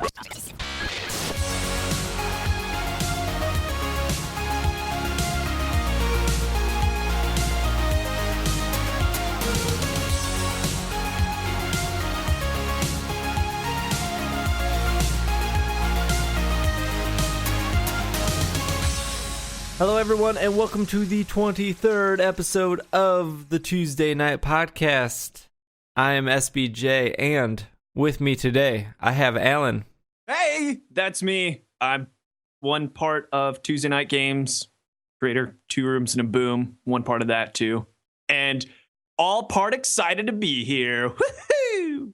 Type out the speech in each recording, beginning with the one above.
Hello, everyone, and welcome to the 23rd episode of the Tuesday Night Podcast. I am SBJ, and with me today, I have Alan. Hey, that's me. I'm one part of Tuesday Night Games, creator, 2 Rooms and a Boom, one part of that too, and all part excited to be here. Woohoo!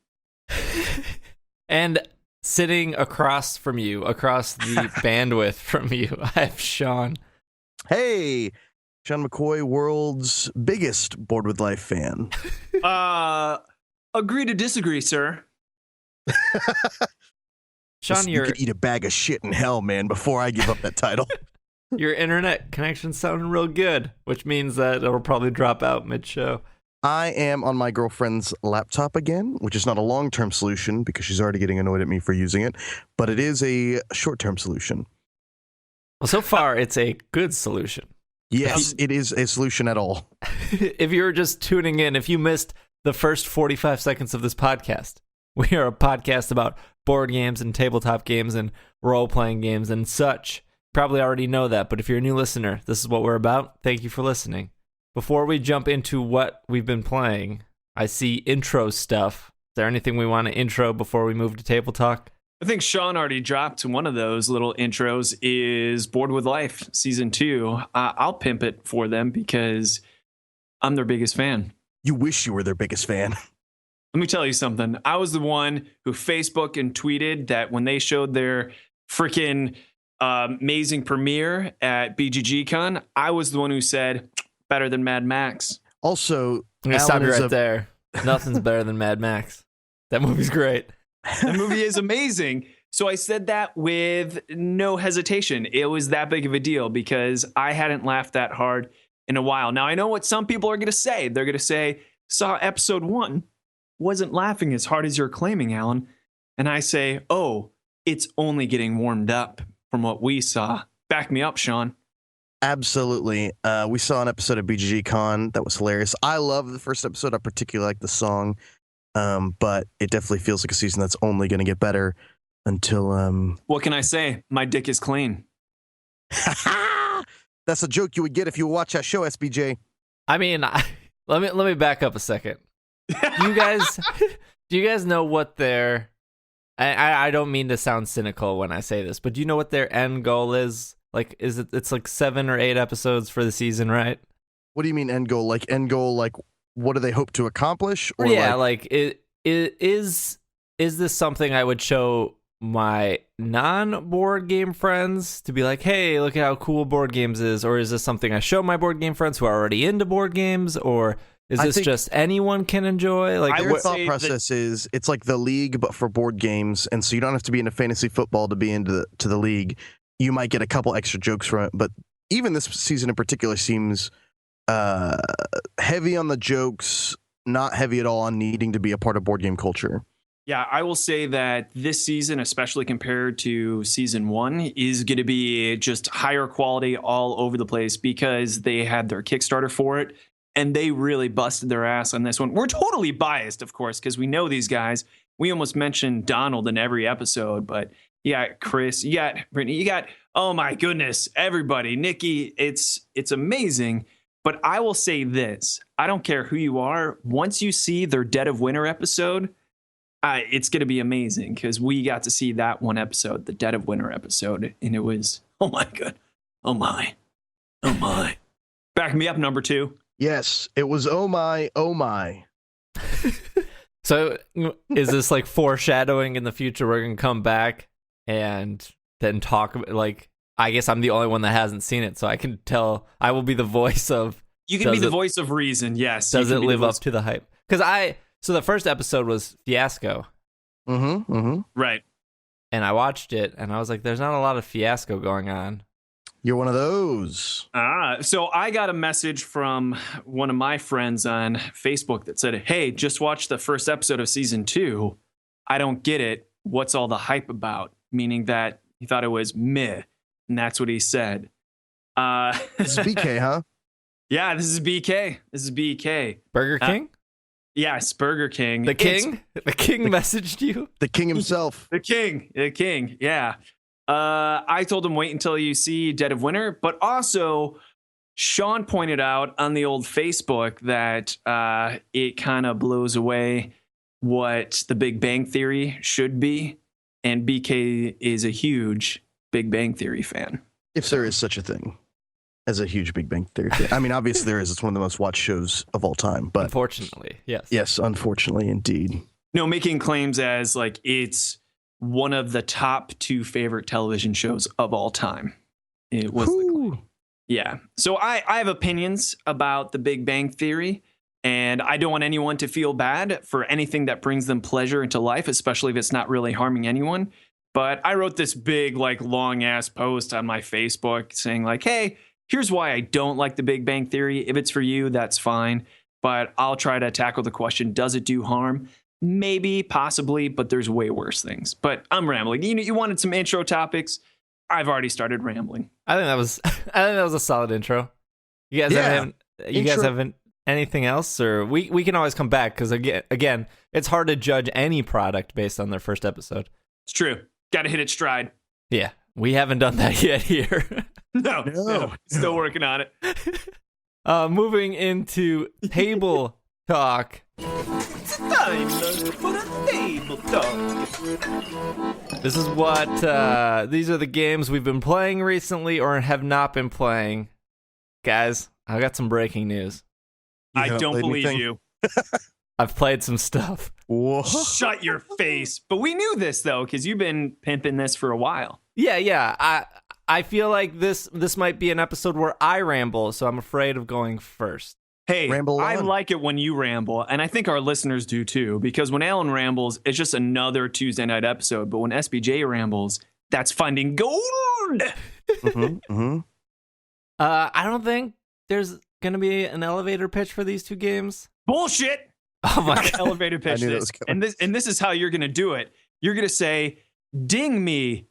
And sitting across from you, across the bandwidth from you, I have Sean. Hey, Sean McCoy, world's biggest Bored with Life fan. Agree to disagree, sir. Sean, Listen, you could eat a bag of shit in hell, man, before I give up that title. Your internet connection's sounding real good, which means that it'll probably drop out mid-show. I am on my girlfriend's laptop again, which is not a long-term solution because she's already getting annoyed at me for using it, but it is a short-term solution. Well, so far, it's a good solution. Yes, it is a solution at all. If you were just tuning in, if you missed the first 45 seconds of this podcast, we are a podcast about board games and tabletop games and role-playing games and such. Probably already know that, but if you're a new listener, this is what we're about. Thank you for listening. Before we jump into what we've been playing, I see intro stuff. Is there anything we want to intro before we move to table talk? I think Sean already dropped one of those little intros, is Bored with Life Season 2. I'll pimp it for them because I'm their biggest fan. You wish you were their biggest fan. Let me tell you something. I was the one who Facebook and tweeted that when they showed their freaking amazing premiere at BGGCon, I was the one who said, better than Mad Max. Also, I'm going to stop you right there. Nothing's better than Mad Max. That movie's great. The movie is amazing. So I said that with no hesitation. It was that big of a deal because I hadn't laughed that hard in a while. Now, I know what some people are going to say. They're going to say, saw episode 1, wasn't laughing as hard as you're claiming, Alan. And I say, oh, it's only getting warmed up from what we saw. Back me up, Sean. Absolutely. We saw an episode of BGGCon that was hilarious. I love the first episode. I particularly like the song. But it definitely feels like a season that's only going to get better until... What can I say? My dick is clean. That's a joke you would get if you watch that show, SBJ. I mean, let me back up a second. Do you guys know what their... I don't mean to sound cynical when I say this, but do you know what their end goal is? Like, it's like 7 or 8 episodes for the season, right? What do you mean end goal? Like, what do they hope to accomplish? Or yeah, is this something I would show my non-board game friends to be like, hey, look at how cool board games is? Or is this something I show my board game friends who are already into board games? Or is this just anyone can enjoy? Like, their thought process is it's like the league, but for board games. And so you don't have to be into fantasy football to be into the league. You might get a couple extra jokes from it. But even this season in particular seems... heavy on the jokes, not heavy at all on needing to be a part of board game culture. Yeah, I will say that this season, especially compared to season 1, is going to be just higher quality all over the place because they had their Kickstarter for it and they really busted their ass on this one. We're totally biased, of course, because we know these guys. We almost mentioned Donald in every episode, but you got Chris, you got Brittany, you got, oh my goodness, everybody, Nikki. It's amazing. But I will say this, I don't care who you are. Once you see their Dead of Winter episode, it's going to be amazing because we got to see that one episode, the Dead of Winter episode. And it was, oh my God. Oh my. Oh my. Back me up, number 2. Yes, it was oh my, oh my. So is this like foreshadowing in the future? We're going to come back and then talk about like... I guess I'm the only one that hasn't seen it, so I can tell. I will be the voice of... You can be the voice of reason, yes. Does it live up to the hype? So the first episode was Fiasco. Right. And I watched it, and I was like, there's not a lot of fiasco going on. You're one of those. So I got a message from one of my friends on Facebook that said, hey, just watch the first episode of season 2. I don't get it. what's all the hype about? Meaning that he thought it was meh, and that's what he said. This is BK, huh? Yeah, this is BK. Burger King? Yes, Burger King. The King? The King messaged you? The king himself. The King. Yeah. I told him wait until you see Dead of Winter, but also Sean pointed out on the old Facebook that it kind of blows away what the Big Bang Theory should be, and BK is a huge Big Bang Theory fan. If there is such a thing as a huge Big Bang Theory fan. I mean, obviously there is. It's one of the most watched shows of all time. But unfortunately, yes. Yes, unfortunately, indeed. No, making claims as like it's one of the top 2 favorite television shows of all time. It was the claim. Yeah. So I have opinions about the Big Bang Theory, and I don't want anyone to feel bad for anything that brings them pleasure into life, especially if it's not really harming anyone. But I wrote this big, like, long ass post on my Facebook saying like, hey, here's why I don't like the Big Bang Theory. If it's for you, that's fine. But I'll try to tackle the question, does it do harm? Maybe, possibly, but there's way worse things. But I'm rambling. You wanted some intro topics. I've already started rambling. I think that was a solid intro. You guys haven't anything else, or we can always come back because again, it's hard to judge any product based on their first episode. It's true. Got to hit it stride. Yeah, we haven't done that yet here. No. Still working on it. Moving into table talk. It's time for a table talk. This is what these are the games we've been playing recently or have not been playing. Guys, I got some breaking news. I don't believe you. I've played some stuff. Whoa. Shut your face. But we knew this though, because you've been pimping this for a while. Yeah. I feel like this might be an episode where I ramble, so I'm afraid of going first. Hey, Ramble I on. like it when you ramble, and I think our listeners do too, because when Alan rambles, it's just another Tuesday night episode. But when SBJ rambles, that's finding gold. I don't think there's gonna be an elevator pitch for these two games. Bullshit. Oh my god. Elevator pitch this. And this is how you're gonna do it. You're gonna say, ding me,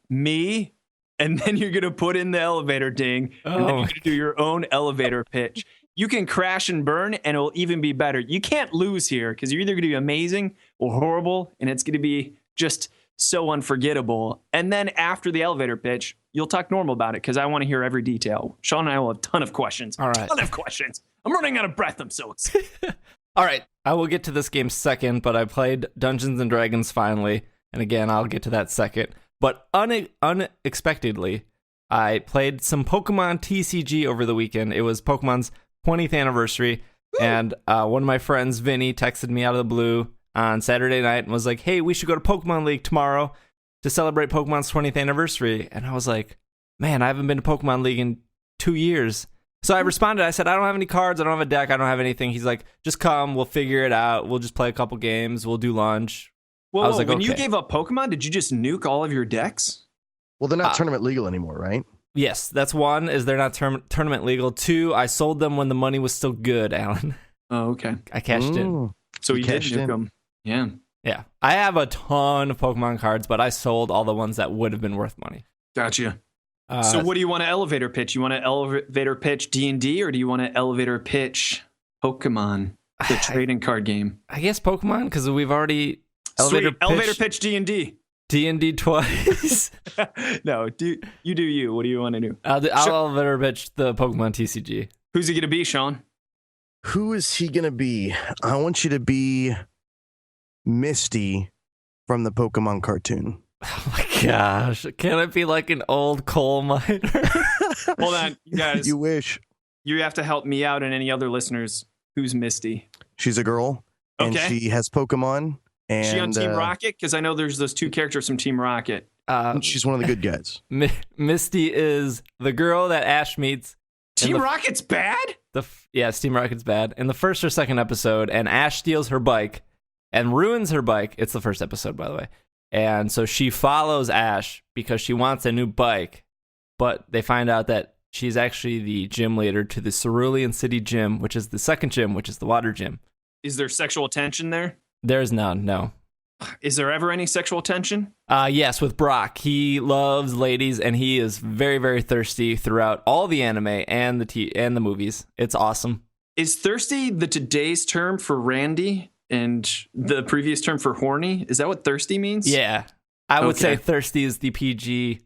and then you're gonna put in the elevator ding, and then you're gonna do your own elevator pitch. You can crash and burn, and it'll even be better. You can't lose here, because you're either gonna be amazing or horrible, and it's gonna be just so unforgettable. And then after the elevator pitch, you'll talk normal about it, because I want to hear every detail. Sean and I will have a ton of questions. All right. Ton of questions. I'm running out of breath. I'm so excited. All right. I will get to this game second, but I played Dungeons and Dragons finally. And again, I'll get to that second. But unexpectedly, I played some Pokemon TCG over the weekend. It was Pokemon's 20th anniversary. Woo! And one of my friends, Vinny, texted me out of the blue on Saturday night and was like, hey, we should go to Pokemon League tomorrow to celebrate Pokemon's 20th anniversary. And I was like, man, I haven't been to Pokemon League in 2 years. So I responded. I said, I don't have any cards. I don't have a deck. I don't have anything. He's like, just come. We'll figure it out. We'll just play a couple games. We'll do lunch. Well, like, when you gave up Pokemon, did you just nuke all of your decks? Well, they're not tournament legal anymore, right? Yes, that's one, is they're not tournament legal. Two, I sold them when the money was still good, Alan. Oh, okay. I cashed in. So you did nuke them. Yeah. Yeah. I have a ton of Pokemon cards, but I sold all the ones that would have been worth money. Gotcha. So what do you want to elevator pitch? You want to elevator pitch D&D, or do you want to elevator pitch Pokemon, the trading card game? I guess Pokemon, because we've already elevator pitch D&D. D&D twice. No, you do you. What do you want to do? I'll elevator pitch the Pokemon TCG. Who's he going to be, Sean? Who is he going to be? I want you to be Misty from the Pokemon cartoon. Oh my gosh. Can it be like an old coal miner? Hold on, you guys. You wish. You have to help me out and any other listeners. Who's Misty? She's a girl, and she has Pokemon. And is she on Team Rocket? Because I know there's those two characters from Team Rocket. She's one of the good guys. Misty is the girl that Ash meets. Team Rocket's bad? Yes, Team Rocket's bad. In the first or second episode, and Ash steals her bike and ruins her bike. It's the first episode, by the way. And so she follows Ash because she wants a new bike. But they find out that she's actually the gym leader to the Cerulean City Gym, which is the second gym, which is the water gym. Is there sexual tension there? There's none, no. Is there ever any sexual tension? Yes, with Brock. He loves ladies, and he is very, very thirsty throughout all the anime and the movies. It's awesome. Is thirsty the today's term for Randy and the previous term for horny? Is that what thirsty means? Yeah. I would say thirsty is the PG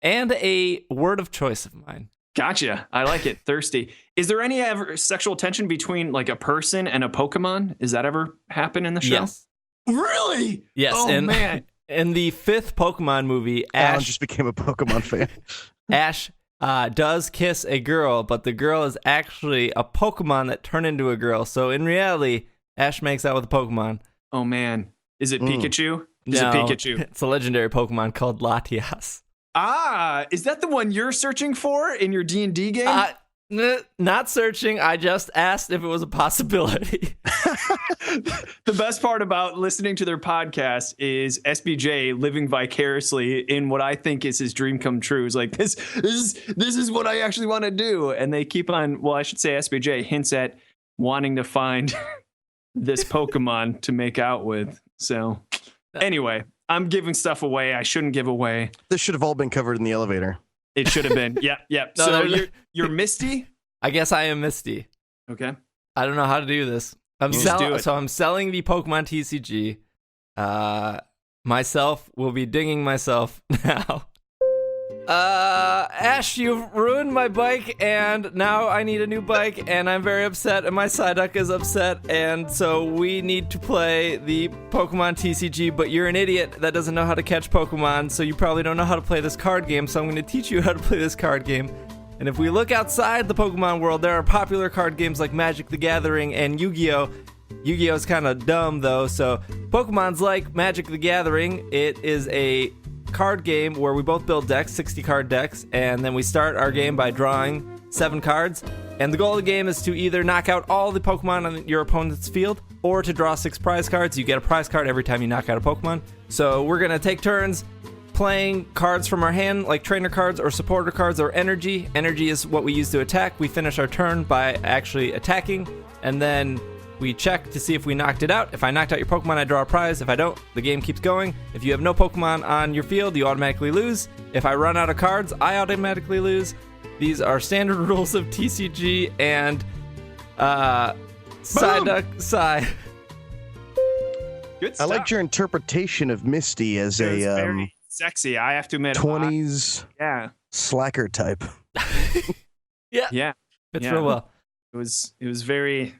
and a word of choice of mine. Gotcha. I like it. Thirsty. Is there any ever sexual tension between like a person and a Pokemon? Does that ever happen in the show? Yes. Really? Yes. Oh, man. In the 5th Pokemon movie, Alan Ash just became a Pokemon fan. Ash does kiss a girl, but the girl is actually a Pokemon that turned into a girl. So in reality, Ash makes out with a Pokemon. Oh, man. Is it Pikachu? Is No, it Pikachu? It's a legendary Pokemon called Latias. Is that the one you're searching for in your D&D game? Not searching. I just asked if it was a possibility. The best part about listening to their podcast is SBJ living vicariously in what I think is his dream come true. It's like, this is what I actually want to do. And they keep on, well, I should say SBJ hints at wanting to find this Pokemon to make out with. So anyway, I'm giving stuff away I shouldn't give away. This should have all been covered in the elevator. It should have been. Yep. No, So you're Misty? I guess I am Misty. Okay. I don't know how to do this. I'm selling the Pokemon TCG. Myself will be dinging myself now. Ash, you've ruined my bike, and now I need a new bike, and I'm very upset, and my Psyduck is upset, and so we need to play the Pokemon TCG, but you're an idiot that doesn't know how to catch Pokemon, so you probably don't know how to play this card game, so I'm going to teach you how to play this card game. And if we look outside the Pokemon world, there are popular card games like Magic the Gathering and Yu-Gi-Oh! Yu-Gi-Oh's kind of dumb, though, so Pokemon's like Magic the Gathering. It is a card game where we both build decks, 60 card decks, and then we start our game by drawing 7 cards, and the goal of the game is to either knock out all the Pokemon on your opponent's field or to draw 6 prize cards. You get a prize card every time you knock out a Pokemon. So we're gonna take turns playing cards from our hand, like trainer cards or supporter cards or energy. Energy is what we use to attack. We finish our turn by actually attacking, and then we check to see if we knocked it out. If I knocked out your Pokemon, I draw a prize. If I don't, the game keeps going. If you have no Pokemon on your field, you automatically lose. If I run out of cards, I automatically lose. These are standard rules of TCG and Psyduck. Good stuff. I liked your interpretation of Misty as It was a very sexy, I have to admit. 20s Yeah. slacker type. Yeah. Fits real well. It was very.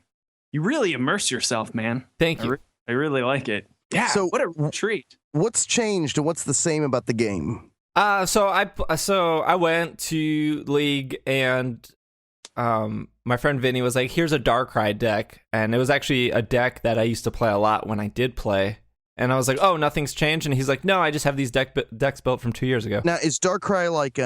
You really immerse yourself, man. Thank you. I really like it. Yeah. So- what a treat. What's changed and what's the same about the game? So I went to League, and my friend Vinny was like, "Here's a Darkrai deck," and it was actually a deck that I used to play a lot when I did play. And I was like, "Oh, nothing's changed." And he's like, "No, I just have these decks built from 2 years ago." Now, is Darkrai like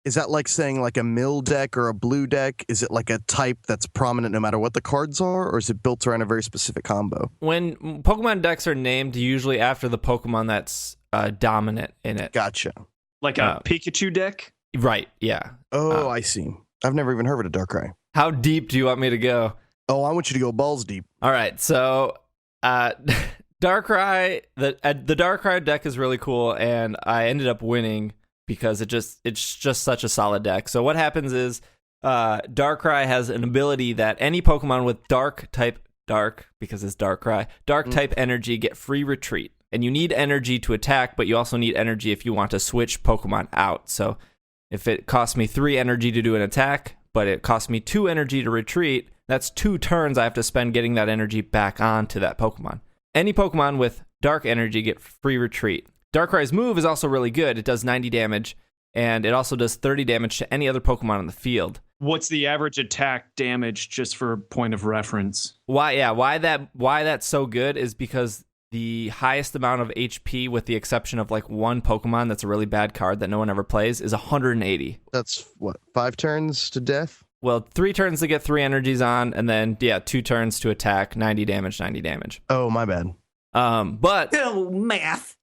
is that like saying like a mill deck or a blue deck? Is it like a type that's prominent no matter what the cards are, or is it built around a very specific combo? When Pokemon decks are named, usually after the Pokemon that's dominant in it. Gotcha. Like a Pikachu deck? Right, yeah. Oh, I see. I've never even heard of a Darkrai. How deep do you want me to go? Oh, I want you to go balls deep. All right, so Darkrai, the Darkrai deck is really cool, and I ended up winning because it's just such a solid deck. So what happens is Darkrai has an ability that any Pokemon with dark because it's Darkrai, type energy get free retreat. And you need energy to attack, but you also need energy if you want to switch Pokemon out. So if it costs me 3 energy to do an attack, but it costs me 2 energy to retreat, that's 2 turns I have to spend getting that energy back onto that Pokemon. Any Pokemon with dark energy get free retreat. Darkrai's move is also really good. It does 90 damage, and it also does 30 damage to any other Pokemon on the field. What's the average attack damage, just for a point of reference? Why that's so good is because the highest amount of HP, with the exception of like one Pokemon that's a really bad card that no one ever plays, is 180. That's what, 5 turns to death? Well, 3 turns to get 3 energies on, and then 2 turns to attack, 90 damage. Oh, my bad. But math.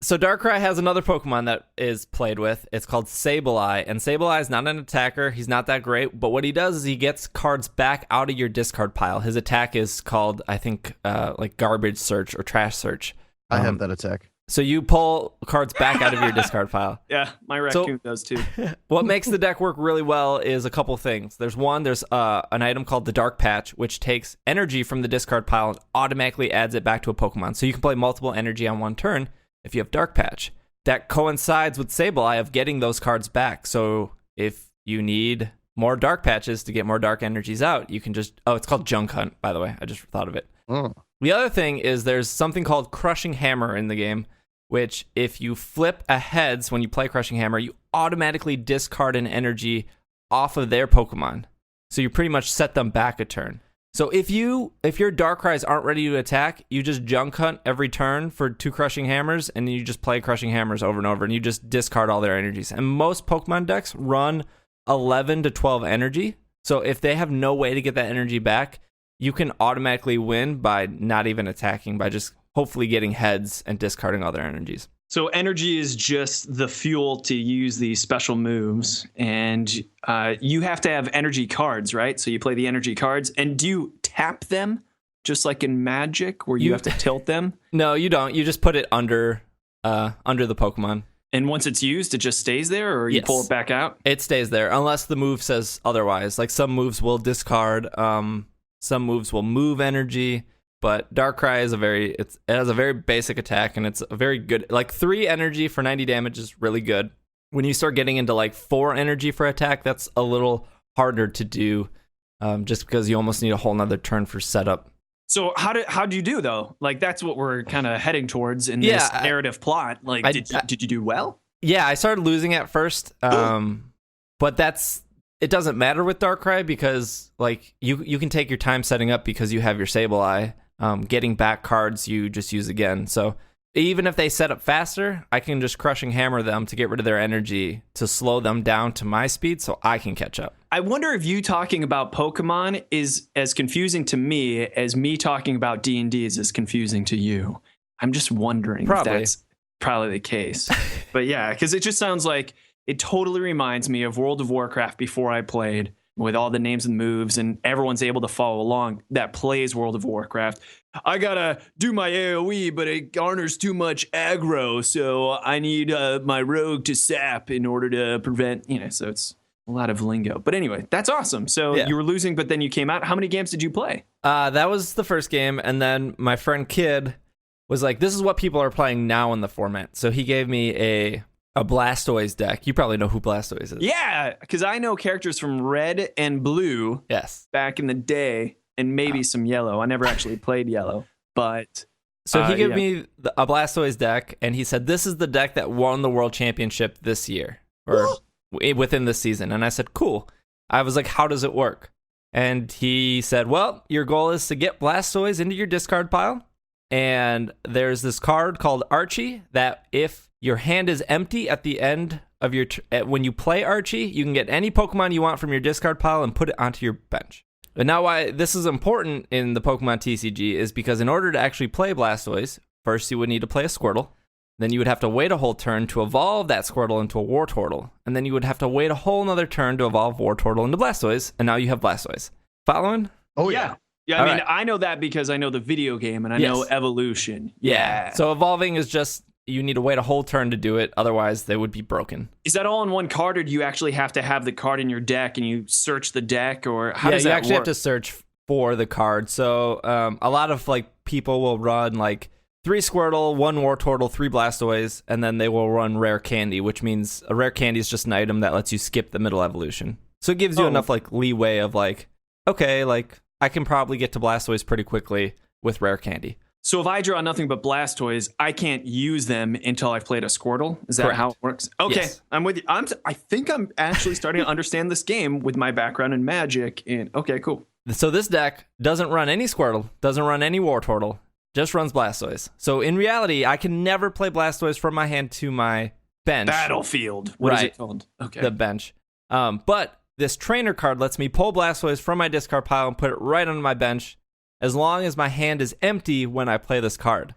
So Darkrai has another Pokemon that is played with. It's called Sableye, and Sableye is not an attacker. He's not that great, but what he does is he gets cards back out of your discard pile. His attack is called, I think, like garbage search or trash search. I have that attack. So you pull cards back out of your discard pile. Yeah, my raccoon does too. What makes the deck work really well is a couple things. There's an item called the Dark Patch, which takes energy from the discard pile and automatically adds it back to a Pokemon. So you can play multiple energy on one turn if you have Dark Patch. That coincides with Sableye of getting those cards back. So if you need more Dark Patches to get more Dark Energies out, you can just... Oh, it's called Junk Hunt, by the way. I just thought of it. Oh. The other thing is there's something called Crushing Hammer in the game, which if you flip a heads when you play Crushing Hammer, you automatically discard an energy off of their Pokemon. So you pretty much set them back a turn. So if your Darkrai's aren't ready to attack, you just Junk Hunt every turn for 2 Crushing Hammers, and then you just play Crushing Hammers over and over, and you just discard all their energies. And most Pokemon decks run 11 to 12 energy. So if they have no way to get that energy back, you can automatically win by not even attacking, by just hopefully getting heads and discarding all their energies. So energy is just the fuel to use these special moves, and you have to have energy cards, right? So you play the energy cards, and do you tap them just like in Magic, where you have to tilt them? No, you don't. You just put it under the Pokemon. And once it's used, it just stays there, or you pull it back out? It stays there, unless the move says otherwise. Like some moves will discard, some moves will move energy. But Darkrai is it has a very basic attack, and it's a very good, like 3 energy for 90 damage is really good. When you start getting into like 4 energy for attack, that's a little harder to do, just because you almost need a whole nother turn for setup. So how do you do though? Like that's what we're kind of heading towards in this narrative plot. Like did you do well? Yeah, I started losing at first, but it doesn't matter with Darkrai because like you can take your time setting up because you have your Sableye. Getting back cards you just use again. So even if they set up faster, I can just Crushing Hammer them to get rid of their energy to slow them down to my speed so I can catch up. I wonder if you talking about Pokemon is as confusing to me as me talking about D&D is as confusing to you. I'm just wondering if that's probably the case. But yeah, because it just sounds like it totally reminds me of World of Warcraft before I played, with all the names and moves, and everyone's able to follow along that plays World of Warcraft. I gotta do my AoE, but it garners too much aggro, so I need my rogue to sap in order to prevent, so it's a lot of lingo. But anyway, that's awesome. So you were losing, but then you came out. How many games did you play? That was the first game, and then my friend Kid was like, this is what people are playing now in the format. So he gave me a Blastoise deck. You probably know who Blastoise is. Yeah, because I know characters from Red and Blue. Yes. Back in the day, and maybe some Yellow. I never actually played Yellow, but... So he gave me a Blastoise deck, and he said, this is the deck that won the World Championship this year, or within this season. And I said, cool. I was like, how does it work? And he said, well, your goal is to get Blastoise into your discard pile, and there's this card called Archie that if your hand is empty at the end of your... when you play Archie, you can get any Pokemon you want from your discard pile and put it onto your bench. And now why this is important in the Pokemon TCG is because in order to actually play Blastoise, first you would need to play a Squirtle. Then you would have to wait a whole turn to evolve that Squirtle into a Wartortle. And then you would have to wait a whole nother turn to evolve Wartortle into Blastoise. And now you have Blastoise. Following? Oh, yeah. Yeah, I mean, I know that because I know the video game and I know evolution. Yeah. So evolving is just... you need to wait a whole turn to do it. Otherwise, they would be broken. Is that all in one card, or do you actually have to have the card in your deck and you search the deck, or how does that work? You actually have to search for the card. So a lot of people will run 3 Squirtle, 1 Wartortle, 3 Blastoise, and then they will run Rare Candy, which means a Rare Candy is just an item that lets you skip the middle evolution. So it gives you enough leeway of I can probably get to Blastoise pretty quickly with Rare Candy. So if I draw nothing but Blastoise, I can't use them until I've played a Squirtle? Is that Correct. how it works? Okay, yes. I'm with you. I think I'm actually starting to understand this game with my background in Magic. Okay, cool. So this deck doesn't run any Squirtle, doesn't run any Wartortle, just runs Blastoise. So in reality, I can never play Blastoise from my hand to my bench. Battlefield. What is it called? Okay. The bench. But this trainer card lets me pull Blastoise from my discard pile and put it right on my bench, as long as my hand is empty when I play this card.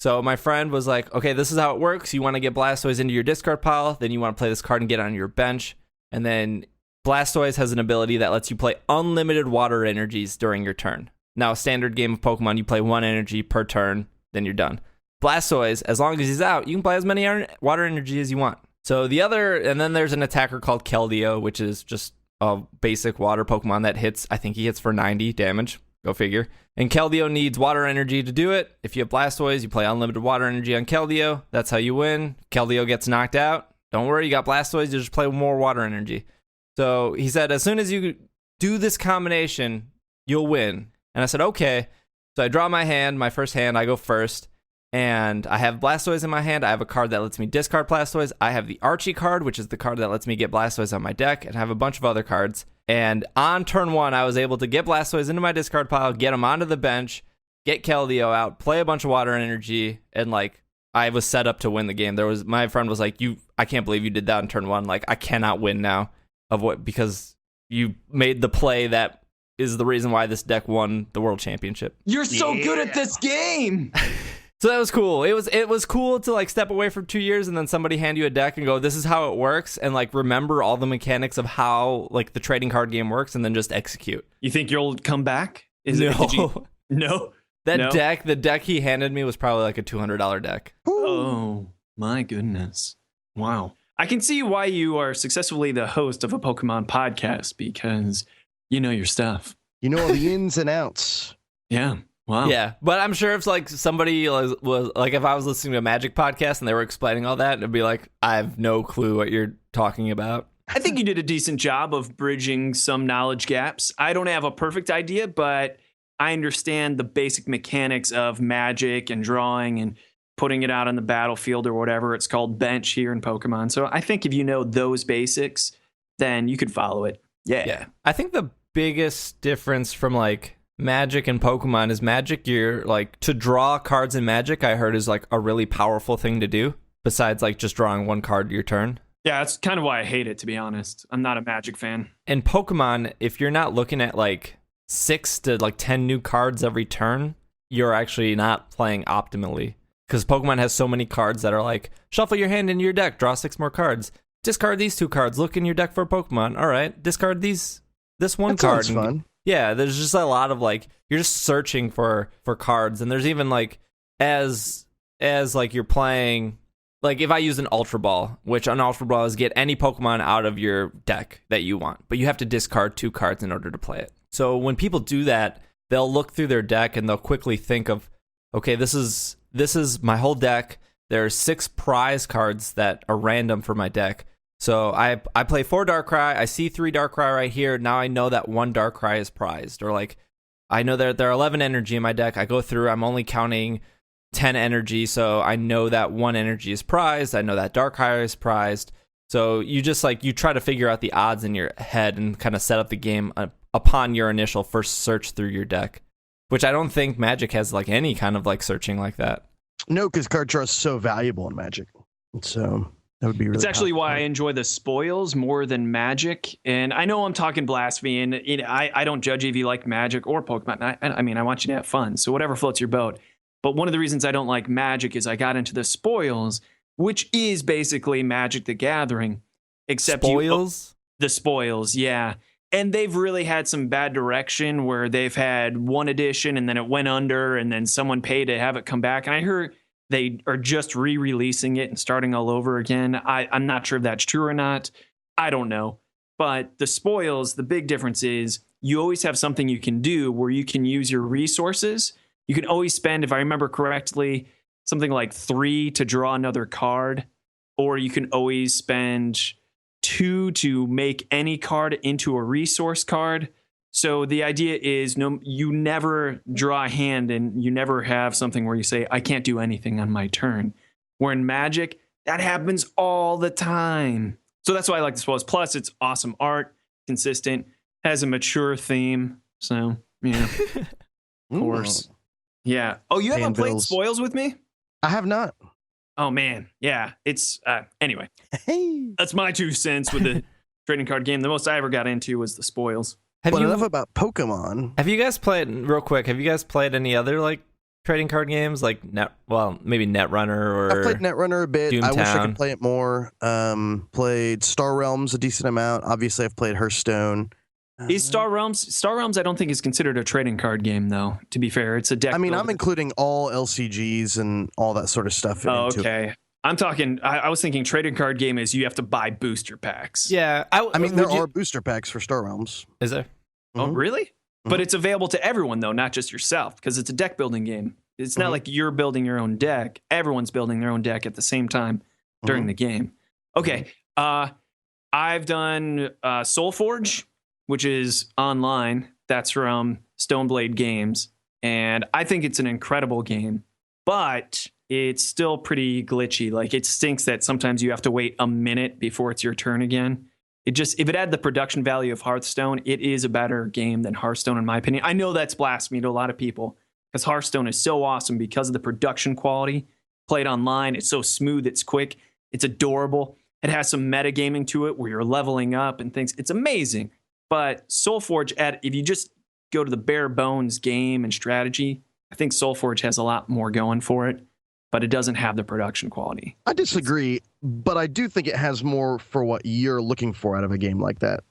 So my friend was like, okay, this is how it works. You want to get Blastoise into your discard pile, then you want to play this card and get on your bench. And then Blastoise has an ability that lets you play unlimited water energies during your turn. Now, a standard game of Pokemon, you play 1 energy per turn, then you're done. Blastoise, as long as he's out, you can play as many water energy as you want. So and then there's an attacker called Keldeo, which is just a basic water Pokemon that hits, I think he hits for 90 damage. Go figure. And Keldeo needs water energy to do it. If you have Blastoise, you play unlimited water energy on Keldeo. That's how you win. Keldeo gets knocked out. Don't worry, you got Blastoise, you just play more water energy. So he said, as soon as you do this combination, you'll win. And I said, okay. So I draw my hand, my first hand, I go first. And I have Blastoise in my hand. I have a card that lets me discard Blastoise. I have the Archie card, which is the card that lets me get Blastoise on my deck. And I have a bunch of other cards. And on turn 1, I was able to get Blastoise into my discard pile, get him onto the bench, get Keldeo out, play a bunch of water energy, and like I was set up to win the game. My friend was like, I can't believe you did that on turn 1. Like, I cannot win now because you made the play that is the reason why this deck won the world championship. You're so good at this game. So that was cool. It was cool to like step away for 2 years and then somebody hand you a deck and go, this is how it works, and like remember all the mechanics of how like the trading card game works and then just execute. You think you'll come back? No. The deck he handed me was probably like a $200 deck. Oh my goodness. Wow. I can see why you are successfully the host of a Pokemon podcast, because you know your stuff. You know all the ins and outs. Yeah. Wow. Yeah, but I'm sure if like somebody was like, if I was listening to a Magic podcast and they were explaining all that, it'd be like, I have no clue what you're talking about. I think you did a decent job of bridging some knowledge gaps. I don't have a perfect idea, but I understand the basic mechanics of Magic and drawing and putting it out on the battlefield or whatever it's called, bench here in Pokemon. So I think if you know those basics, then you could follow it. Yeah. I think the biggest difference from like Magic and Pokemon is Magic, you're like, to draw cards in Magic, I heard is like a really powerful thing to do, besides like just drawing one card your turn. Yeah, that's kind of why I hate it, to be honest. I'm not a Magic fan. In Pokemon, if you're not looking at like 6 to like 10 new cards every turn, you're actually not playing optimally. Because Pokemon has so many cards that are like, shuffle your hand into your deck, draw 6 more cards, discard these 2 cards, look in your deck for a Pokemon. All right, discard this one that card. Sounds fun. Yeah, there's just a lot of like, you're just searching for cards, and there's even like as like you're playing, like if I use an Ultra Ball, which an Ultra Ball is get any Pokemon out of your deck that you want, but you have to discard 2 cards in order to play it. So when people do that, they'll look through their deck and they'll quickly think of, okay, this is my whole deck. There's 6 prize cards that are random for my deck. So I play 4 Darkrai, I see 3 Darkrai right here, now I know that 1 Darkrai is prized. Or like, I know that there are 11 energy in my deck, I go through, I'm only counting 10 energy, so I know that 1 energy is prized, I know that Darkrai is prized. So you just like, you try to figure out the odds in your head and kind of set up the game upon your initial first search through your deck. Which I don't think Magic has like any kind of like searching like that. No, because card draw is so valuable in Magic. So that would be really. It's actually why I enjoy the spoils more than Magic. And I know I'm talking blasphemy, and I don't judge if you like Magic or Pokemon. I mean, I want you to have fun. So whatever floats your boat. But one of the reasons I don't like Magic is I got into the spoils, which is basically Magic the Gathering. Except Spoils? The spoils, yeah. And they've really had some bad direction where they've had one edition and then it went under and then someone paid to have it come back. And I heard they are just re-releasing it and starting all over again. I'm not sure if that's true or not. I don't know. But the spoils, the big difference is you always have something you can do where you can use your resources. You can always spend, if I remember correctly, something like 3 to draw another card. Or you can always spend 2 to make any card into a resource card. So the idea is you never draw a hand and you never have something where you say, I can't do anything on my turn. Where in Magic, that happens all the time. So that's why I like the spoils. Plus, it's awesome art, consistent, has a mature theme. So, yeah, of course. Yeah. Oh, you haven't played spoils with me? I have not. Oh, man. Yeah. It's anyway. Hey. That's my 2 cents with the trading card game. The most I ever got into was the spoils. Enough about Pokemon. Have you guys played, real quick, have you guys played any other like trading card games like maybe Netrunner or I played Netrunner a bit. Doomtown. I wish I could play it more. Played Star Realms a decent amount. Obviously, I've played Hearthstone. Is Star Realms, I don't think is considered a trading card game, though, to be fair. It's a deck I mean, builder. I'm including all LCGs and all that sort of stuff into okay. I'm talking, I was thinking trading card game is you have to buy booster packs. Yeah. I mean, there are booster packs for Star Realms. Is there? Oh, really? But it's available to everyone, though, not just yourself, because it's a deck building game. It's not like you're building your own deck. Everyone's building their own deck at the same time during the game. Okay. I've done SoulForge, which is online. That's from Stoneblade Games. And I think it's an incredible game, but it's still pretty glitchy. Like, it stinks that sometimes you have to wait a minute before it's your turn again. If it had the production value of Hearthstone, it is a better game than Hearthstone, in my opinion. I know that's blasphemy to a lot of people because Hearthstone is so awesome because of the production quality. Played online, it's so smooth, it's quick, it's adorable. It has some metagaming to it where you're leveling up and things. It's amazing. But SoulForge, if you just go to the bare bones game and strategy, I think SoulForge has a lot more going for it, but it doesn't have the production quality. I disagree, but I do think it has more for what you're looking for out of a game like that.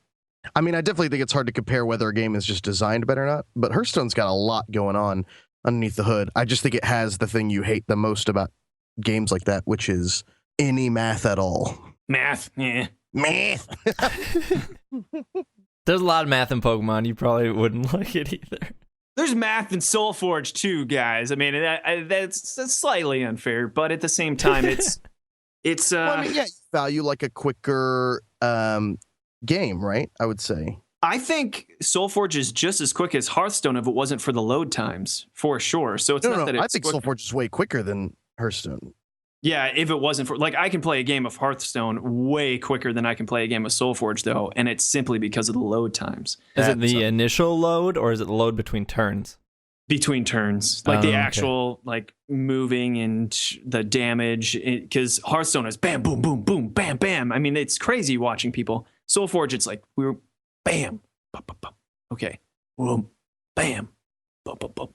I mean, I definitely think it's hard to compare whether a game is just designed better or not, but Hearthstone's got a lot going on underneath the hood. I just think it has the thing you hate the most about games like that, which is any math at all. Math, yeah. Math. There's a lot of math in Pokemon. You probably wouldn't like it either. There's math in SoulForge too, guys. I mean, that's slightly unfair, but at the same time, it's. Well, I mean, yeah, you value like a quicker game, right? I would say. I think SoulForge is just as quick as Hearthstone if it wasn't for the load times, for sure. So it's not that it's I think SoulForge is way quicker than Hearthstone. Yeah, if it wasn't for, like, I can play a game of Hearthstone way quicker than I can play a game of SoulForge, though, and it's simply because of the load times. Is it the initial load, or is it the load between turns? Between turns, like the actual, like, moving and the damage, because Hearthstone is bam, boom, boom, boom, bam, bam. I mean, it's crazy watching people. SoulForge, it's like, we were bam, bum, bum, bum. Okay, boom, bam, bum, bum, bum.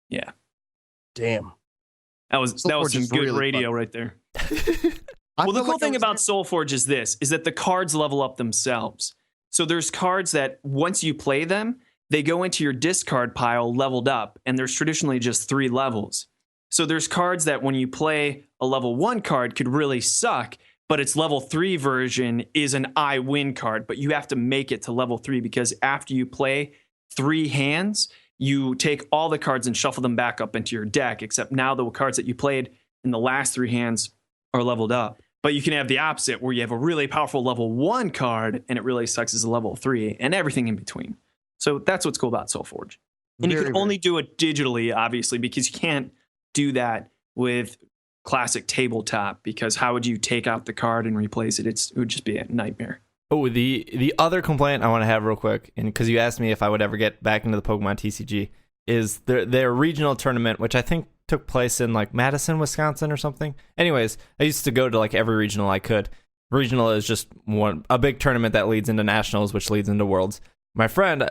Yeah. Damn. That was some good really radio right there. Well, the cool thing about SoulForge is that the cards level up themselves. So there's cards that once you play them, they go into your discard pile leveled up, and there's traditionally just 3 levels. So there's cards that when you play a level 1 card could really suck, but its level 3 version is an I win card, but you have to make it to level 3 because after you play 3 hands, you take all the cards and shuffle them back up into your deck, except now the cards that you played in the last 3 hands are leveled up. But you can have the opposite, where you have a really powerful level 1 card, and it really sucks as a level 3, and everything in between. So that's what's cool about SoulForge. And you can only do it digitally, obviously, because you can't do that with classic tabletop, because how would you take out the card and replace it? It would just be a nightmare. Oh, the other complaint I want to have real quick, and because you asked me if I would ever get back into the Pokemon TCG, is their regional tournament, which I think took place in like Madison, Wisconsin or something. Anyways, I used to go to like every regional I could. Regional is just a big tournament that leads into nationals, which leads into worlds. My friend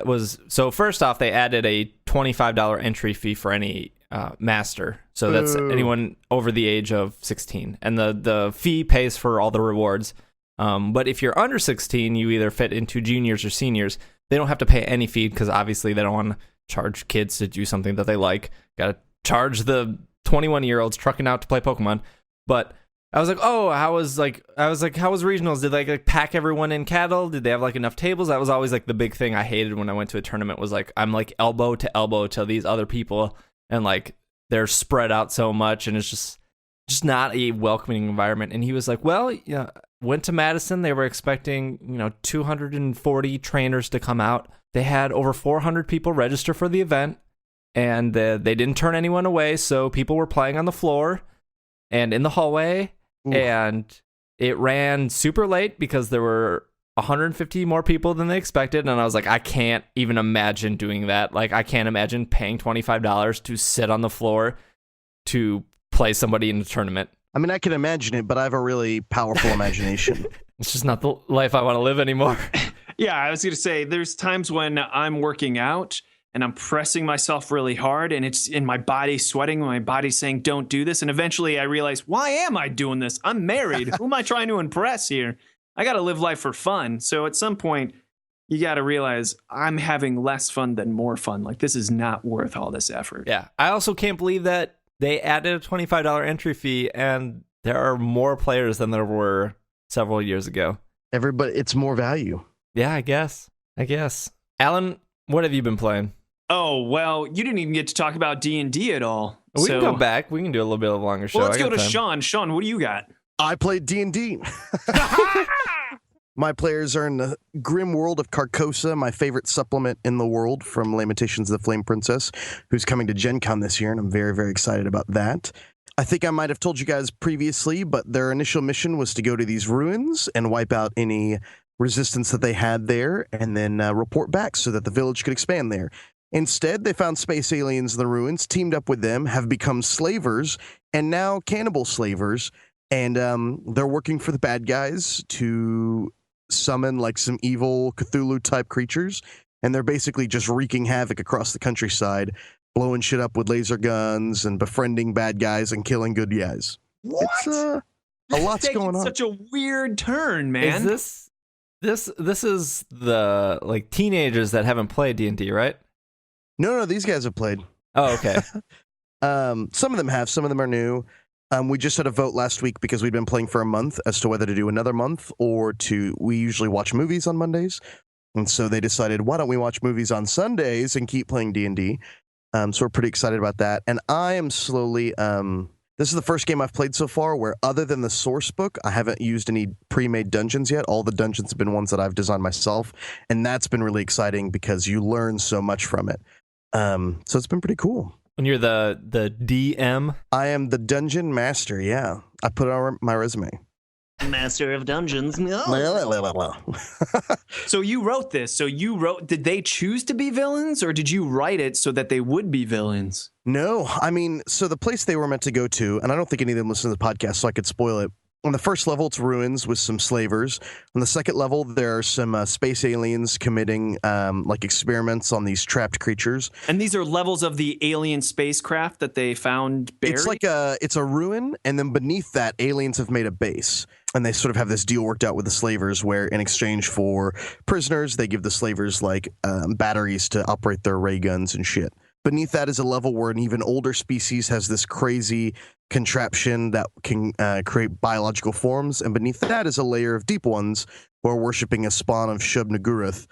so first off, they added a $25 entry fee for any master. So that's anyone over the age of 16. And the fee pays for all the rewards. But if you're under 16, you either fit into juniors or seniors. They don't have to pay any fee because obviously they don't want to charge kids to do something that they like. Got to charge the 21-year-olds trucking out to play Pokemon. But I was like, how was regionals? Did they like pack everyone in cattle? Did they have like enough tables? That was always like the big thing I hated when I went to a tournament, was like I'm like elbow to elbow to these other people, and like they're spread out so much, and it's just not a welcoming environment. And he was like, well, yeah, went to Madison. They were expecting 240 trainers to come out. They had over 400 people register for the event, and they didn't turn anyone away. So people were playing on the floor and in the hallway. Ooh. And it ran super late because there were 150 more people than they expected. And I was like, I can't even imagine doing that. Like, I can't imagine paying $25 to sit on the floor to play somebody in the tournament. I mean, I can imagine it, but I have a really powerful imagination. It's just not the life I want to live anymore. Yeah, I was going to say, there's times when I'm working out and I'm pressing myself really hard, and it's in my body sweating, my body's saying, don't do this. And eventually I realize, why am I doing this? I'm married. Who am I trying to impress here? I got to live life for fun. So at some point, you got to realize I'm having less fun than more fun. Like, this is not worth all this effort. Yeah. I also can't believe that they added a $25 entry fee and there are more players than there were several years ago. Everybody, it's more value. Yeah, I guess. Alan, what have you been playing? Oh, well, you didn't even get to talk about D&D at all. We can go back. We can do a little bit of a longer show. Well, let's go to Sean. Sean, what do you got? I played D&D. My players are in the grim world of Carcosa, my favorite supplement in the world from Lamentations of the Flame Princess, who's coming to Gen Con this year, and I'm very, very excited about that. I think I might have told you guys previously, but their initial mission was to go to these ruins and wipe out any resistance that they had there, and then report back so that the village could expand there. Instead, they found space aliens in the ruins, teamed up with them, have become slavers, and now cannibal slavers, and they're working for the bad guys to summon like some evil Cthulhu-type creatures, and they're basically just wreaking havoc across the countryside, blowing shit up with laser guns and befriending bad guys and killing good guys. What? It's a lot's going on. Such a weird turn, man. Is this is the like teenagers that haven't played D&D, right? No, these guys have played. Oh, okay. Some of them have, some of them are new. We just had a vote last week because we'd been playing for a month as to whether to do another month or we usually watch movies on Mondays. And so they decided, why don't we watch movies on Sundays and keep playing D&D? So we're pretty excited about that. And I am slowly, this is the first game I've played so far where other than the source book, I haven't used any pre-made dungeons yet. All the dungeons have been ones that I've designed myself. And that's been really exciting because you learn so much from it. So it's been pretty cool. When you're the DM? I am the dungeon master, yeah. I put it on my resume. Master of Dungeons. So you wrote this. Did they choose to be villains or did you write it so that they would be villains? No, I mean, so the place they were meant to go to, and I don't think any of them listen to the podcast, so I could spoil it. On the first level, it's ruins with some slavers. On the second level, there are some space aliens committing like experiments on these trapped creatures. And these are levels of the alien spacecraft that they found buried? It's like it's a ruin, and then beneath that, aliens have made a base. And they sort of have this deal worked out with the slavers where in exchange for prisoners, they give the slavers like batteries to operate their ray guns and shit. Beneath that is a level where an even older species has this crazy contraption that can create biological forms. And beneath that is a layer of deep ones who are worshipping a spawn of Shub-Niggurath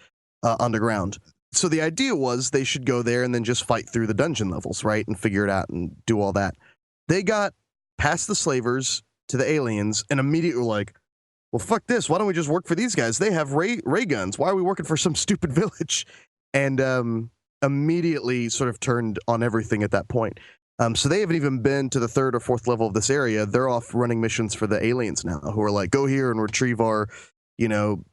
underground. So the idea was they should go there and then just fight through the dungeon levels, right? And figure it out and do all that. They got past the slavers to the aliens and immediately were like, well, fuck this. Why don't we just work for these guys? They have ray guns. Why are we working for some stupid village? And immediately sort of turned on everything at that point. So they haven't even been to the third or fourth level of this area. They're off running missions for the aliens now, who are like, go here and retrieve our,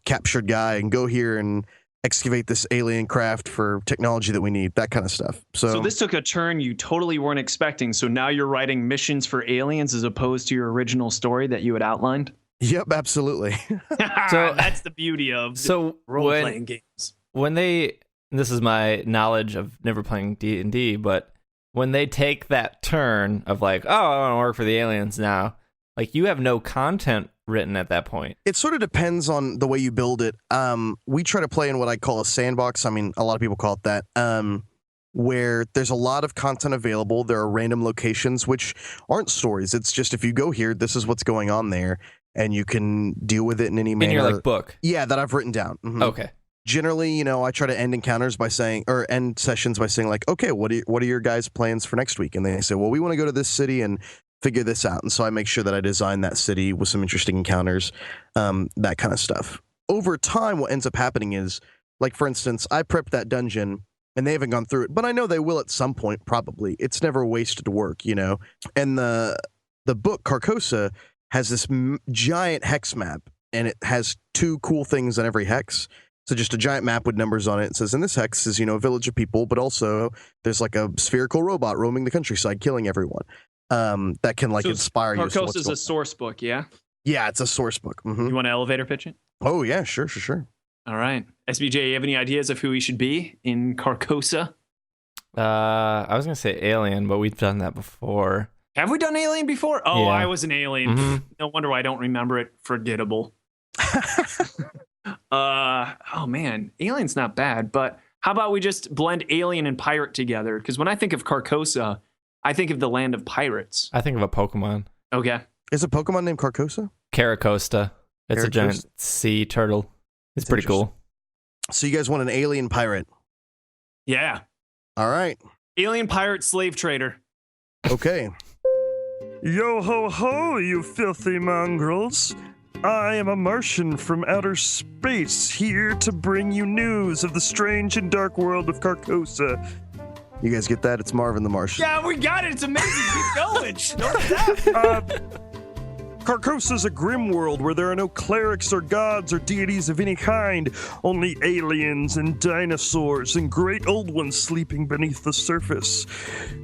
captured guy, and go here and excavate this alien craft for technology that we need, that kind of stuff. So this took a turn you totally weren't expecting. So now you're writing missions for aliens as opposed to your original story that you had outlined? Yep, absolutely. So that's the beauty of role-playing games. This is my knowledge of never playing D&D, but when they take that turn of like, oh, I want to work for the aliens now, like you have no content written at that point. It sort of depends on the way you build it. We try to play in what I call a sandbox. I mean, a lot of people call it that, where there's a lot of content available. There are random locations, which aren't stories. It's just if you go here, this is what's going on there, and you can deal with it in any manner. In your book? Yeah, that I've written down. Mm-hmm. Okay. Generally, I try to end encounters by saying, or end sessions by saying like, okay, what are your guys' plans for next week? And they say, well, we want to go to this city and figure this out. And so I make sure that I design that city with some interesting encounters, that kind of stuff. Over time, what ends up happening is, like, for instance, I prepped that dungeon and they haven't gone through it, but I know they will at some point, probably. It's never wasted work, And the book, Carcosa, has this giant hex map, and it has two cool things on every hex. So just a giant map with numbers on it. It says, in this hex is, a village of people, but also there's like a spherical robot roaming the countryside, killing everyone. That can inspire you. Carcosa is a source book, yeah? Yeah, it's a source book. Mm-hmm. You want to elevator pitch it? Oh, yeah, sure. All right. SBJ, you have any ideas of who he should be in Carcosa? I was going to say alien, but we've done that before. Have we done alien before? Oh, yeah. I was an alien. Mm-hmm. No wonder why I don't remember it. Forgettable. Oh man, alien's not bad, but how about we just blend alien and pirate together? Because when I think of Carcosa, I think of the land of pirates. I think of a Pokemon. Okay. Is a Pokemon named Carcosa? Caracosta. It's a giant sea turtle. It's pretty cool. So you guys want an alien pirate? Yeah. All right. Alien pirate slave trader. Okay. Yo ho ho, you filthy mongrels. I am a Martian from outer space, here to bring you news of the strange and dark world of Carcosa. You guys get that? It's Marvin the Martian. Yeah, we got it. It's amazing. Keep going. Don't stop. Carcosa is a grim world where there are no clerics or gods or deities of any kind, only aliens and dinosaurs and great old ones sleeping beneath the surface.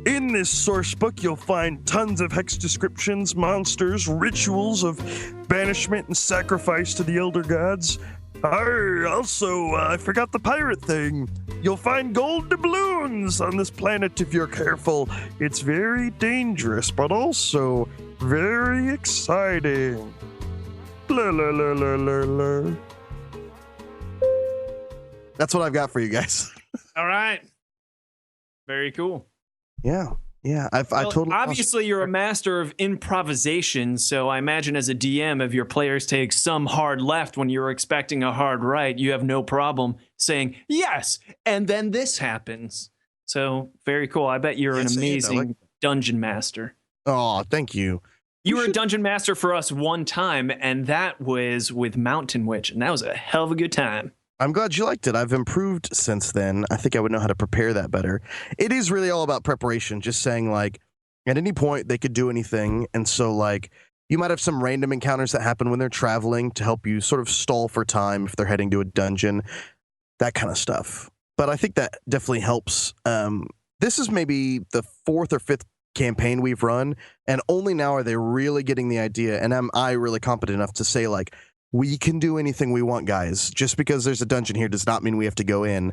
In this source book, you'll find tons of hex descriptions, monsters, rituals of banishment and sacrifice to the elder gods. Also, I forgot the pirate thing. You'll find gold doubloons on this planet if you're careful. It's very dangerous, but also very exciting. La la la la la la. That's what I've got for you guys. All right. Very cool. Yeah. I Well, totally. obviously, you're a master of improvisation, so I imagine as a DM, if your players take some hard left when you're expecting a hard right, you have no problem saying yes, and then this happens. So very cool. I bet you're an amazing dungeon master. Oh, thank you. You were a dungeon master for us one time, and that was with Mountain Witch, and that was a hell of a good time. I'm glad you liked it. I've improved since then. I think I would know how to prepare that better. It is really all about preparation, just saying, like, at any point they could do anything. And so, like, you might have some random encounters that happen when they're traveling to help you sort of stall for time if they're heading to a dungeon, that kind of stuff. But I think that definitely helps. This is maybe the 4th or 5th campaign we've run, and only now are they really getting the idea. And am I really competent enough to say, like, we can do anything we want, guys. Just because there's a dungeon here does not mean we have to go in.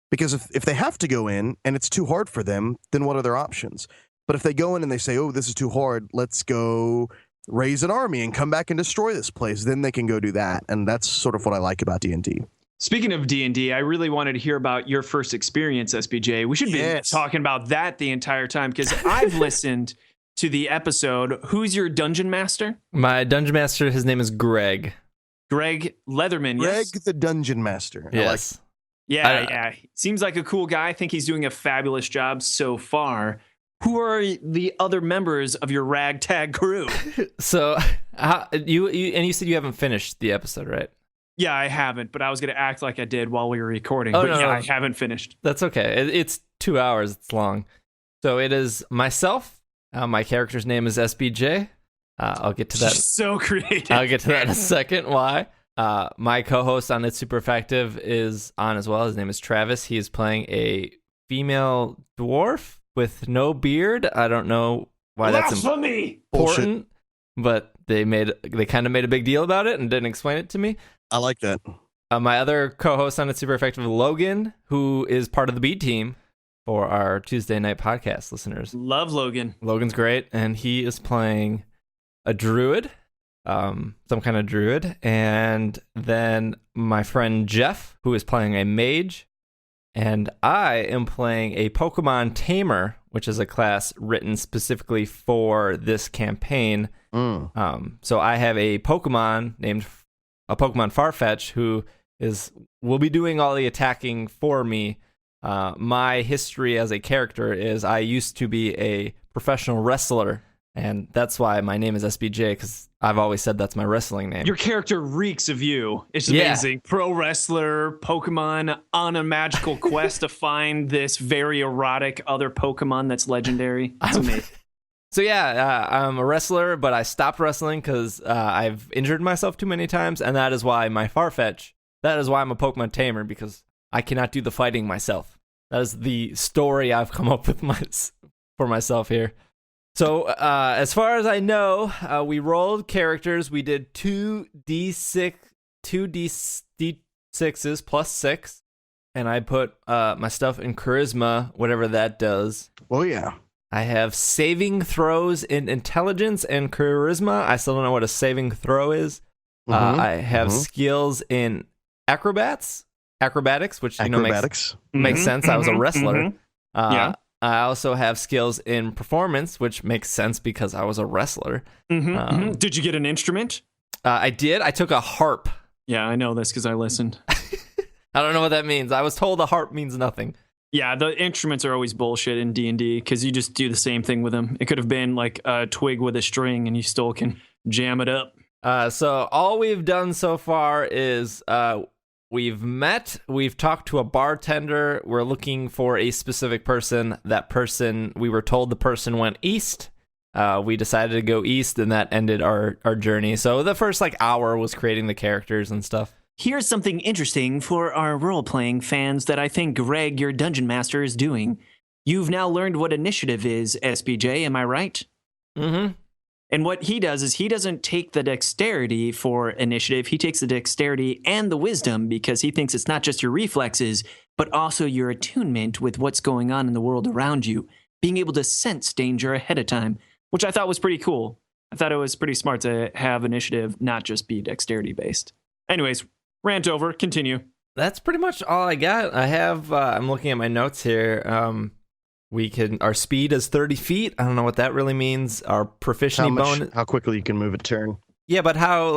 Because if they have to go in and it's too hard for them, then what are their options? But if they go in and they say, oh, this is too hard, let's go raise an army and come back and destroy this place, then they can go do that. And that's sort of what I like about D&D. Speaking of D&D, I really wanted to hear about your first experience, SBJ. We should be talking about that the entire time, because I've listened to the episode. Who's your dungeon master? My dungeon master, his name is Greg. Greg Leatherman, Greg yes? the Dungeon Master. Yes. Yeah. Seems like a cool guy. I think he's doing a fabulous job so far. Who are the other members of your ragtag crew? So, you said you haven't finished the episode, right? Yeah, I haven't, but I was going to act like I did while we were recording. Oh, but no, yeah, no. I haven't finished. That's okay. It's 2 hours. It's long. So it is myself. My character's name is SBJ. I'll get to that. So creative. I'll get to that in a second. Why? My co-host on It's Super Effective is on as well. His name is Travis. He is playing a female dwarf with no beard. I don't know why that's Blasphemy! important, but they kind of made a big deal about it and didn't explain it to me. I like that. My other co-host on It's Super Effective, Logan, who is part of the B team for our Tuesday night podcast listeners. Love Logan. Logan's great, and he is playing a druid, some kind of druid, and then my friend Jeff, who is playing a mage, and I am playing a Pokemon Tamer, which is a class written specifically for this campaign. So I have a Pokemon named Pokemon Farfetch, who will be doing all the attacking for me. My history as a character is I used to be a professional wrestler, and that's why my name is SBJ, because I've always said that's my wrestling name. Your character reeks of you. It's amazing. Pro wrestler, Pokemon on a magical quest to find this very erotic other Pokemon that's legendary. It's amazing. So yeah, I'm a wrestler, but I stopped wrestling because I've injured myself too many times, and that is why my Farfetch, that is why I'm a Pokemon Tamer, because I cannot do the fighting myself. That is the story I've come up with for myself here. So as far as I know, we rolled characters. We did 2d6s plus 6, and I put my stuff in charisma, whatever that does. Oh, yeah. I have saving throws in intelligence and charisma. I still don't know what a saving throw is. I have skills in acrobatics, which Acrobatics. makes sense. I was a wrestler. Yeah. I also have skills in performance, which makes sense because I was a wrestler. Did you get an instrument? I did. I took a harp. Yeah, I know this because I listened. I don't know what that means. I was told a harp means nothing. Yeah, the instruments are always bullshit in D&D because you just do the same thing with them. It could have been like a twig with a string and you still can jam it up. So all we've done so far is we've met, we've talked to a bartender, we're looking for a specific person. That person, we were told the person went east. We decided to go east, and that ended our journey. So the first hour was creating the characters and stuff. Here's something interesting for our role-playing fans that I think Greg, your dungeon master, is doing. You've now learned what initiative is, SBJ, am I right? Mm-hmm. And what he does is he doesn't take the dexterity for initiative. He takes the dexterity and the wisdom because he thinks it's not just your reflexes, but also your attunement with what's going on in the world around you, being able to sense danger ahead of time, which I thought was pretty cool. I thought it was pretty smart to have initiative not just be dexterity-based. Anyways, rant over. Continue. That's pretty much all I got. I have, I'm looking at my notes here. Our speed is 30 feet. I don't know what that really means. Our proficiency bonus. How quickly you can move a turn. Yeah, but how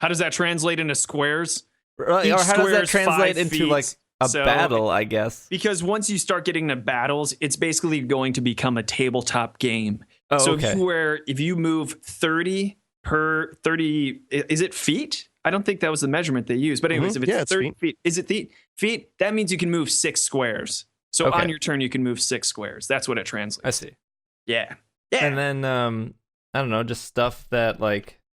does that translate into squares? Or how does that translate into a So, battle, I guess? Because once you start getting to battles, it's basically going to become a tabletop game. Oh, so okay. if you move 30 per 30, is it feet? I don't think that was the measurement they used. But anyways, if it's 30 feet, is it feet? That means you can move 6 squares. So on your turn, you can move 6 squares. That's what it translates. I see. Yeah. And then, I don't know, just stuff that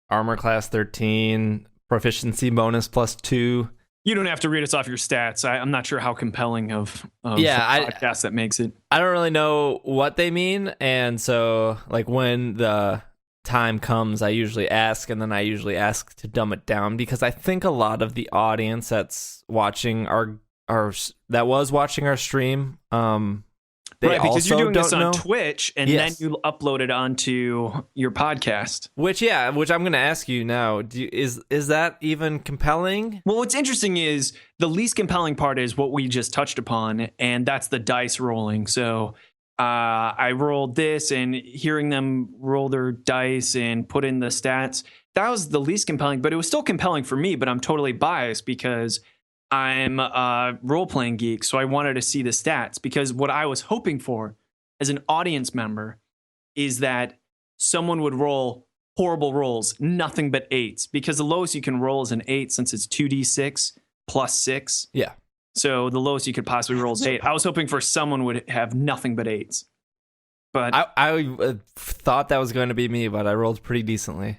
armor class 13, proficiency bonus +2. You don't have to read us off your stats. I'm not sure how compelling of a podcast that makes it. I don't really know what they mean. And so, when the time comes, I usually ask, and then I usually ask to dumb it down because I think a lot of the audience that's watching that was watching our stream, because you're doing this on know. Twitch, and then you upload it onto your podcast. Which I'm going to ask you now. Is that even compelling? Well, what's interesting is the least compelling part is what we just touched upon, and that's the dice rolling. So I rolled this, and hearing them roll their dice and put in the stats, that was the least compelling, but it was still compelling for me, but I'm totally biased because I'm a role-playing geek, so I wanted to see the stats because what I was hoping for as an audience member is that someone would roll horrible rolls, nothing but 8s, because the lowest you can roll is an 8 since it's 2d6 plus 6. Yeah. So the lowest you could possibly roll is 8. I was hoping for someone would have nothing but 8s. But I thought that was going to be me, but I rolled pretty decently.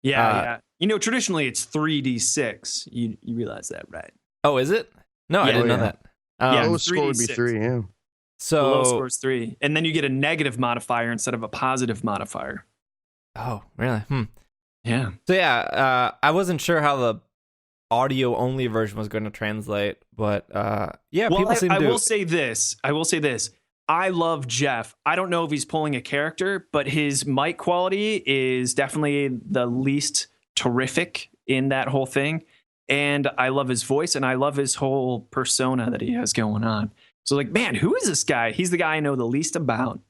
Yeah. Traditionally it's 3d6. You realize that, right? Oh, is it? No, I didn't know that. The lowest score would be 3, yeah. So the lowest score is 3. And then you get a negative modifier instead of a positive modifier. Oh, really? Yeah. So I wasn't sure how the audio only version was going to translate, but people seem to. I will say this. I love Jeff. I don't know if he's pulling a character, but his mic quality is definitely the least terrific in that whole thing. And I love his voice, and I love his whole persona that he has going on. So man, who is this guy? He's the guy I know the least about.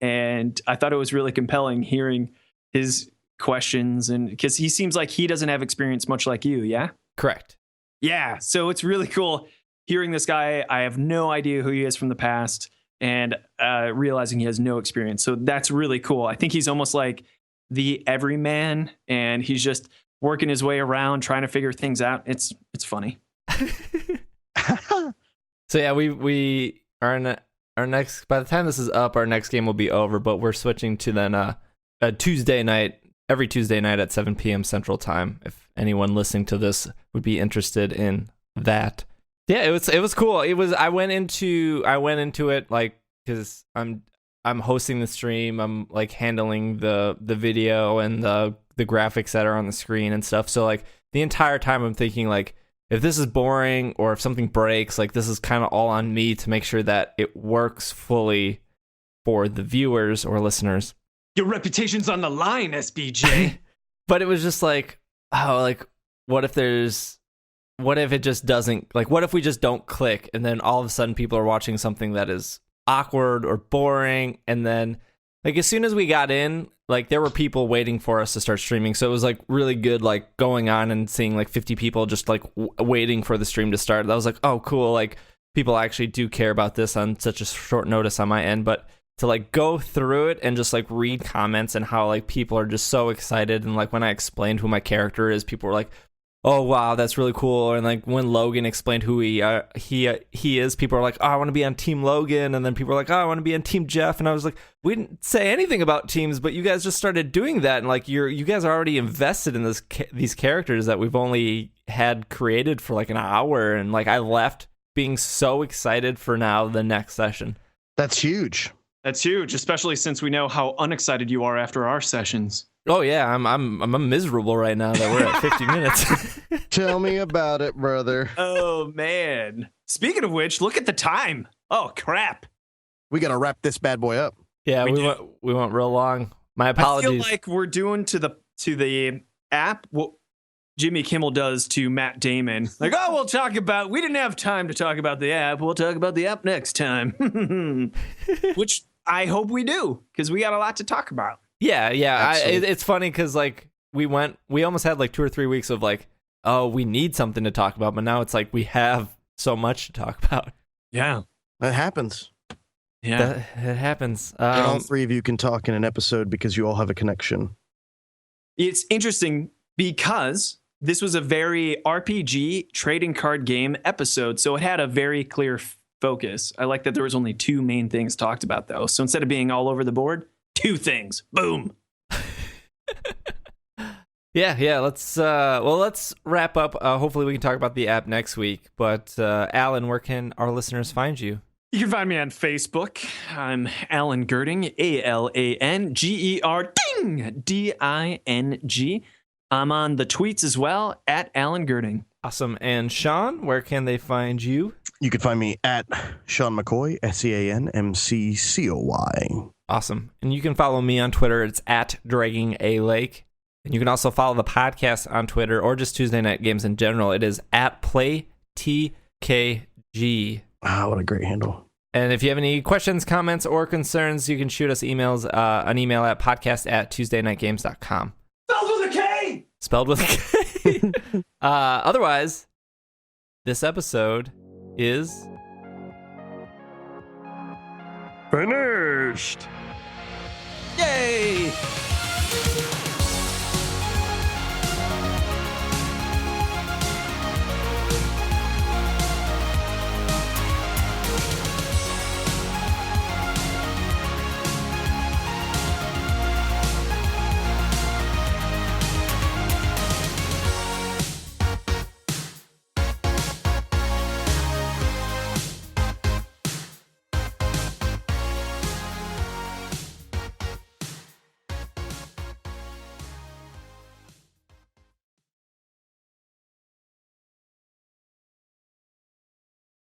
And I thought it was really compelling hearing his questions, and because he seems like he doesn't have experience much like you, yeah? Correct. Yeah, so it's really cool hearing this guy. I have no idea who he is from the past, and realizing he has no experience. So that's really cool. I think he's almost like the everyman, and he's just working his way around, trying to figure things out. It's funny. So yeah, we are in our next. By the time this is up, our next game will be over. But we're switching to then a Tuesday night, every Tuesday night at 7 p.m. Central Time. If anyone listening to this would be interested in that, yeah, it was cool. I went into it because I'm hosting the stream. I'm handling the video and the graphics that are on the screen and stuff. So the entire time I'm thinking if this is boring or if something breaks, this is kind of all on me to make sure that it works fully for the viewers or listeners. Your reputation's on the line, SBJ. But it was just what if there's what if it just doesn't, like, what if we just don't click and then all of a sudden people are watching something that is awkward or boring, and then like as soon as we got in, like there were people waiting for us to start streaming, so it was like really good, like going on and seeing like 50 people just like waiting for the stream to start. That was like, oh cool, like people actually do care about this on such a short notice on my end. But to like go through it and just like read comments and how like people are just so excited, and like when I explained who my character is, people were like, oh wow, that's really cool. And like when Logan explained who he is, people are like, oh, I want to be on Team Logan, and then people are like, oh, I want to be on Team Jeff. And I was like, we didn't say anything about teams, but you guys just started doing that, and like you guys are already invested in these characters that we've only had created for like an hour, and like I left being so excited for now the next session. That's huge. That's huge, especially since we know how unexcited you are after our sessions. Oh yeah, I'm miserable right now that we're at 50 minutes. Tell me about it, brother. Oh man. Speaking of which, look at the time. Oh crap. We got to wrap this bad boy up. Yeah, we went real long. My apologies. I feel like we're doing to the app what Jimmy Kimmel does to Matt Damon. Like, oh, we didn't have time to talk about the app. We'll talk about the app next time. Which I hope we do, because we got a lot to talk about. Yeah. It's funny because like we almost had like 2 or 3 weeks of like, oh, we need something to talk about, but now it's like we have so much to talk about. Yeah, That happens. yeah. It happens. And all three of you can talk in an episode because you all have a connection. It's interesting because this was a very RPG trading card game episode, so it had a very clear focus. I like that there was only 2 main things talked about, though. So instead of being all over the board, 2 things. Boom. Yeah. Let's wrap up. Hopefully we can talk about the app next week. But Alan, where can our listeners find you? You can find me on Facebook. I'm Alan Girding, ALANGER DING. I'm on the tweets as well, at Alan Girding. Awesome. And Sean, where can they find you? You can find me at Sean McCoy, SeanMcCoy. Awesome. And you can follow me on Twitter. It's at Dragging a Lake. And you can also follow the podcast on Twitter or just Tuesday Night Games in general. It is at PlayTKG. Wow, what a great handle. And if you have any questions, comments, or concerns, you can shoot us an email at podcast@TuesdayNightGames.com. Spelled with a K. Otherwise, this episode is Finished. Yay!